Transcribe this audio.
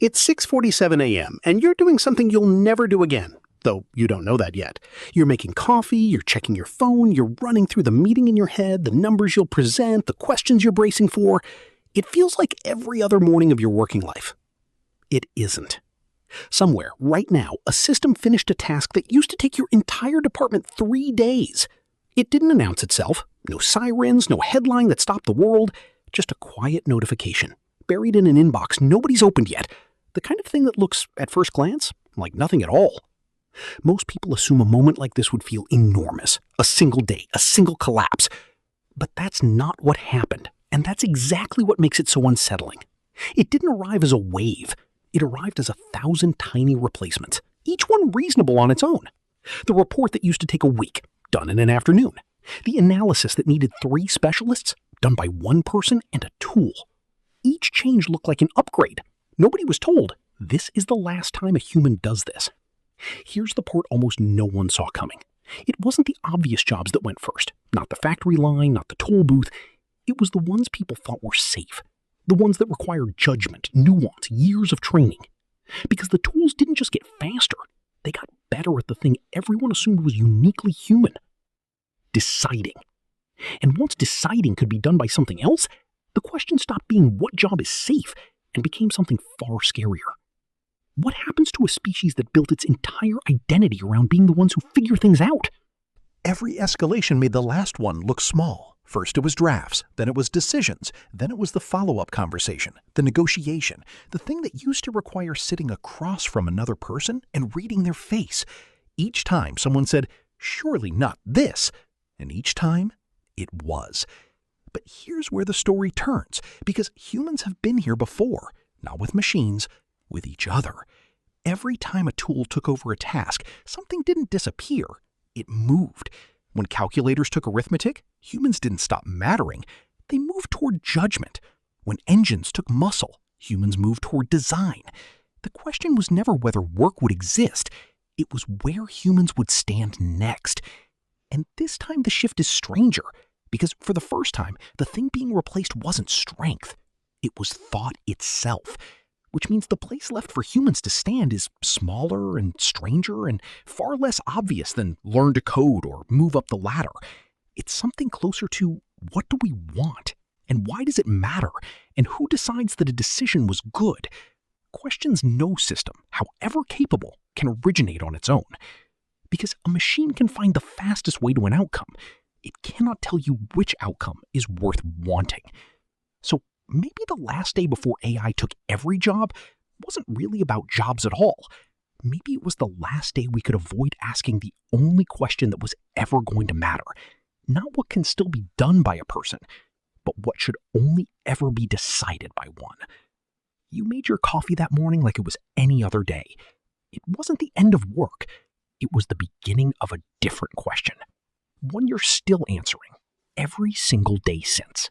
It's 6:47 a.m., and you're doing something you'll never do again, though you don't know that yet. You're making coffee, you're checking your phone, you're running through the meeting in your head, the numbers you'll present, the questions you're bracing for. It feels like every other morning of your working life. It isn't. Somewhere, right now, a system finished a task that used to take your entire department 3 days. It didn't announce itself. No sirens, no headline that stopped the world. Just a quiet notification, buried in an inbox nobody's opened yet. The kind of thing that looks, at first glance, like nothing at all. Most people assume a moment like this would feel enormous. A single day, a single collapse. But that's not what happened, and that's exactly what makes it so unsettling. It didn't arrive as a wave. It arrived as 1,000 tiny replacements, each one reasonable on its own. The report that used to take a week, done in an afternoon. The analysis that needed 3 specialists, done by 1 person and a tool. Each change looked like an upgrade. Nobody was told, this is the last time a human does this. Here's the part almost no one saw coming. It wasn't the obvious jobs that went first. Not the factory line, not the toll booth. It was the ones people thought were safe. The ones that required judgment, nuance, years of training. Because the tools didn't just get faster. They got better at the thing everyone assumed was uniquely human. Deciding. And once deciding could be done by something else, the question stopped being what job is safe and became something far scarier. What happens to a species that built its entire identity around being the ones who figure things out? Every escalation made the last one look small. First it was drafts, then it was decisions, then it was the follow-up conversation, the negotiation, the thing that used to require sitting across from another person and reading their face. Each time someone said, "Surely not this," and each time it was. But here's where the story turns, because humans have been here before, not with machines, with each other. Every time a tool took over a task, something didn't disappear, it moved. When calculators took arithmetic, humans didn't stop mattering, they moved toward judgment. When engines took muscle, humans moved toward design. The question was never whether work would exist, it was where humans would stand next. And this time the shift is stranger, because for the first time, the thing being replaced wasn't strength. It was thought itself, which means the place left for humans to stand is smaller and stranger and far less obvious than learn to code or move up the ladder. It's something closer to what do we want, and why does it matter, and who decides that a decision was good? Questions no system, however capable, can originate on its own. Because a machine can find the fastest way to an outcome. It cannot tell you which outcome is worth wanting. So maybe the last day before AI took every job wasn't really about jobs at all. Maybe it was the last day we could avoid asking the only question that was ever going to matter. Not what can still be done by a person, but what should only ever be decided by one. You made your coffee that morning like it was any other day. It wasn't the end of work. It was the beginning of a different question. One you're still answering every single day since.